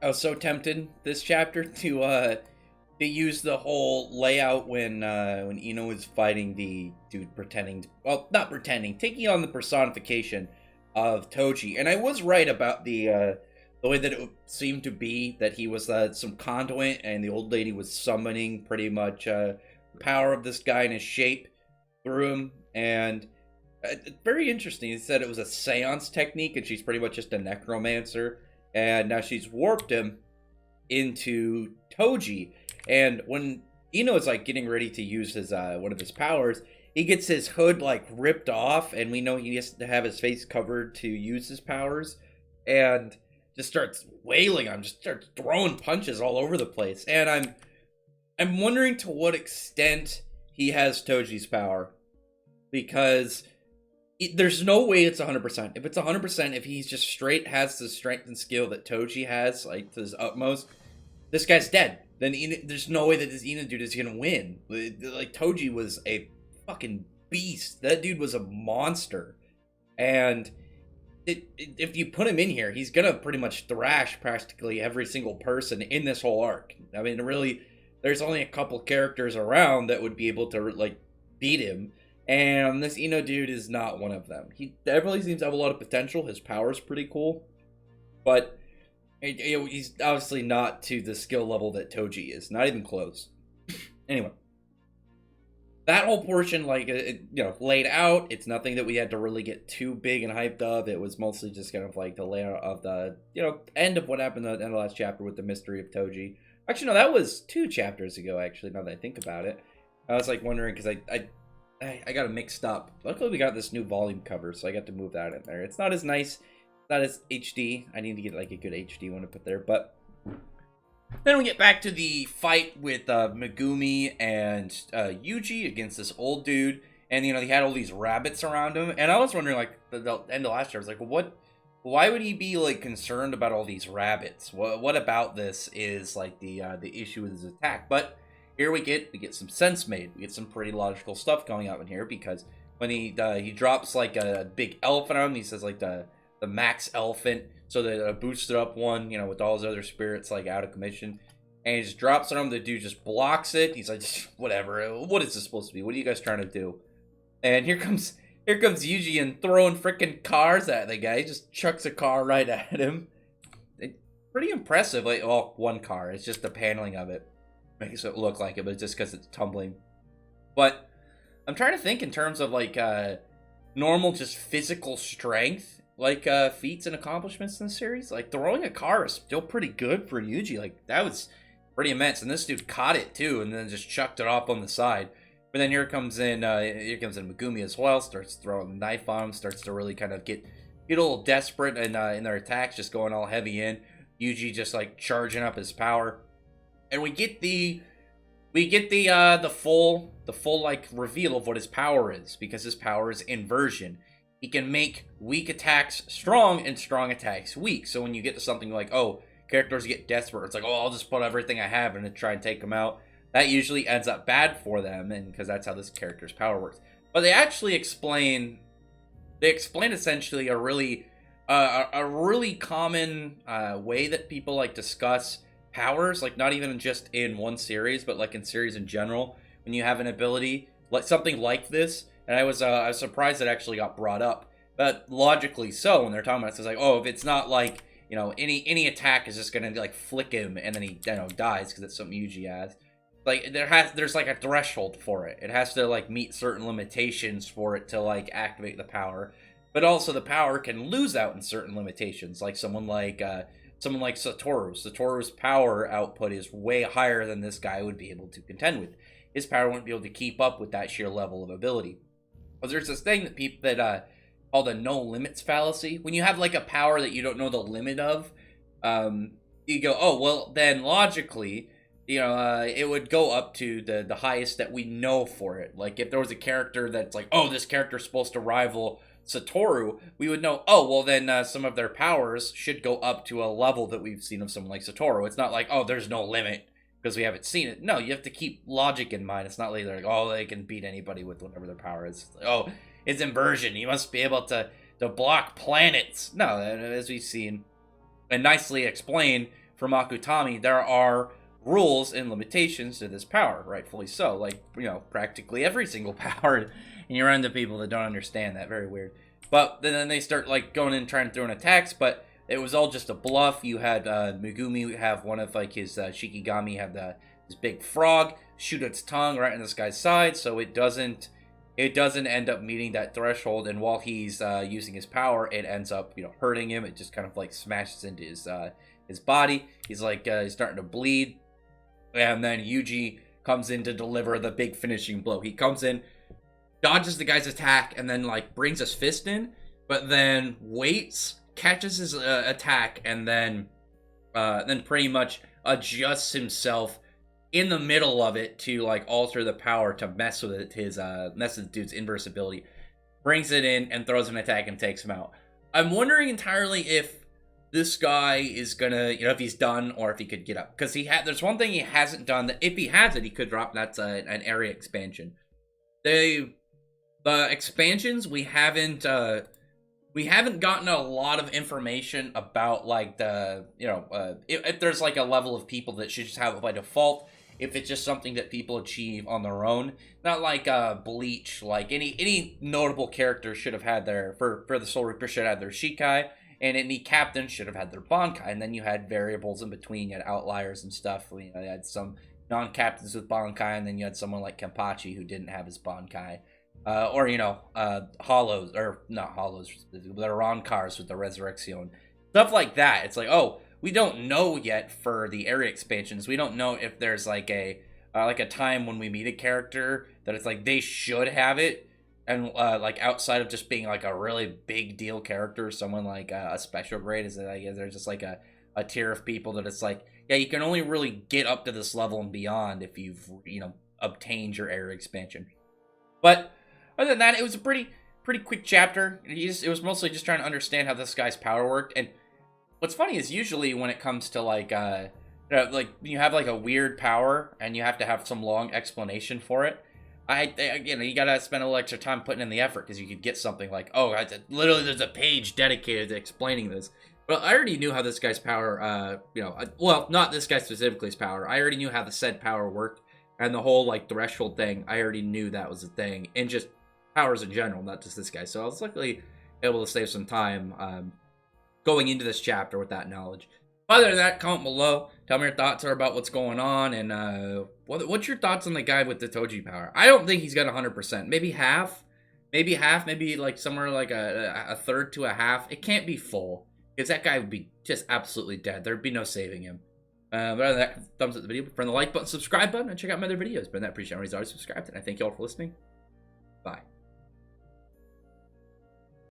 I was so tempted this chapter to use the whole layout when Ino was fighting the dude pretending well, not pretending, taking on the personification of Toji. And I was right about the way that it seemed to be that he was some conduit and the old lady was summoning pretty much the power of this guy in his shape through him. And very interesting. He said it was a seance technique and she's pretty much just a necromancer, and now she's warped him into Toji. And when Ino is like getting ready to use his one of his powers, he gets his hood like ripped off, and we know he has to have his face covered to use his powers, and just starts wailing on him, just starts throwing punches all over the place. And I'm wondering to what extent he has Toji's power, because there's no way it's 100%. If it's 100%, if he's just straight has the strength and skill that Toji has, like to his utmost, this guy's dead. Then there's no way that this Ina dude is gonna win. Like Toji was a fucking beast. That dude was a monster, and if you put him in here, he's gonna pretty much thrash practically every single person in this whole arc. I mean, really, there's only a couple characters around that would be able to like beat him, and this Ino dude is not one of them. He definitely seems to have a lot of potential. His power's pretty cool, but he's obviously not to the skill level that Toji is. Not even close. Anyway, that whole portion, like, laid out. It's nothing that we had to really get too big and hyped up. It was mostly just kind of like the layout of the, end of what happened at the end of the last chapter with the mystery of Toji. Actually, no, that was 2 chapters ago, actually, now that I think about it. I was, like, wondering, because I got it mixed up. Luckily, we got this new volume cover, so I got to move that in there. It's not as nice, not as HD. I need to get, like, a good HD one to put there, but then we get back to the fight with Megumi and Yuji against this old dude, and he had all these rabbits around him, and I was wondering, like, the end of last year, I was like, well, why would he be like concerned about all these rabbits? What about this is like the issue with his attack? But here we get some sense made. We get some pretty logical stuff going on in here, because when he drops like a big elephant on him, he says like the max elephant, so the boosted up one, with all his other spirits like out of commission, and he just drops on him. The dude just blocks it. He's like, whatever. What is this supposed to be? What are you guys trying to do? And here comes Yuji and throwing freaking cars at the guy. He just chucks a car right at him. Pretty impressive. Like, well, one car. It's just the paneling of it makes it look like it, but it's just because it's tumbling. But I'm trying to think in terms of like normal, just physical strength, like feats and accomplishments in the series. Like throwing a car is still pretty good for Yuji. Like that was pretty immense, and this dude caught it too, and then just chucked it off on the side. But then here comes in Megumi as well. Starts throwing a knife on him. Starts to really kind of get a little desperate in their attacks, just going all heavy in. Yuji just like charging up his power, and we get the full like reveal of what his power is, because his power is inversion. He can make weak attacks strong and strong attacks weak. So when you get to something like, oh, characters get desperate, it's like, oh, I'll just put everything I have and try and take them out. That usually ends up bad for them, and because that's how this character's power works. But they actually explain essentially a really common way that people like discuss powers, like not even just in one series, but like in series in general. When you have an ability like something like this, and I was surprised it actually got brought up, but logically so when they're talking about it. It's like, oh, if it's not like any attack is just gonna like flick him and then he dies because it's something Yuji has. Like there's like a threshold for it. It has to like meet certain limitations for it to like activate the power. But also the power can lose out in certain limitations, like someone like Satoru. Satoru's power output is way higher than this guy would be able to contend with. His power wouldn't be able to keep up with that sheer level of ability. But there's this thing that people called a no limits fallacy. When you have like a power that you don't know the limit of, you go, oh well, then logically, it would go up to the highest that we know for it. Like if there was a character that's like, oh, this character's supposed to rival Satoru, we would know, oh, well then some of their powers should go up to a level that we've seen of someone like Satoru. It's not like, oh, there's no limit because we haven't seen it. No, you have to keep logic in mind. It's not like they're like, oh, they can beat anybody with whatever their power is. It's like, oh, it's inversion. You must be able to block planets. No, as we've seen and nicely explained for Makutami, there are rules and limitations to this power, rightfully so. Like, practically every single power, and you run into people that don't understand that. Very weird. But then they start like going in trying to throw in attacks, but it was all just a bluff. You had Megumi have one of like his Shikigami have this big frog shoot its tongue right in this guy's side, so it doesn't end up meeting that threshold. And while he's using his power, it ends up hurting him. It just kind of like smashes into his body. He's like he's starting to bleed, and then Yuji comes in to deliver the big finishing blow. He comes in, dodges the guy's attack, and then like brings his fist in, but then waits, catches his attack, and then pretty much adjusts himself in the middle of it to like alter the power to mess with it, his the dude's inverse ability. Brings it in and throws an attack and takes him out. I'm wondering entirely if this guy is gonna, if he's done or if he could get up. Because there's one thing he hasn't done that if he has it, he could drop. That's an area expansion. The expansions we haven't gotten a lot of information about, like the if there's like a level of people that should just have it by default. If it's just something that people achieve on their own, not like Bleach. Like any notable character should have had their for the Soul Reaper should have their Shikai, and any captain should have had their Bankai. And then you had variables in between, you had outliers and stuff. You had some non-captains with Bankai, and then you had someone like Kenpachi who didn't have his Bankai. Or Hollows, or not Hollows, the Ronkars with the Resurrection. Stuff like that. It's like, oh, we don't know yet for the area expansions. We don't know if there's like a time when we meet a character that it's like they should have it, and like outside of just being like a really big deal character, someone like a special grade, is that I guess there's just like a tier of people that it's like, yeah, you can only really get up to this level and beyond if you've obtained your area expansion. But other than that, it was a pretty quick chapter. It was mostly just trying to understand how this guy's power worked. And what's funny is usually when it comes to like like you have like a weird power and you have to have some long explanation for it. You gotta spend a little extra time putting in the effort, because you could get something like, oh, literally there's a page dedicated to explaining this. But I already knew how this guy's power, well, not this guy specifically's power. I already knew how the said power worked, and the whole like threshold thing. I already knew that was a thing, and just powers in general, not just this guy. So I was luckily able to save some time going into this chapter with that knowledge. Other than that, comment below. Tell me your thoughts are about what's going on, and what's your thoughts on the guy with the Toji power? I don't think he's got 100%. Maybe half. Maybe like somewhere like a third to a half. It can't be full, because that guy would be just absolutely dead. There'd be no saving him. But other than that, thumbs up the video, press the like button, subscribe button, and check out my other videos. But I appreciate everybody's always subscribed, and I thank you all for listening. Bye.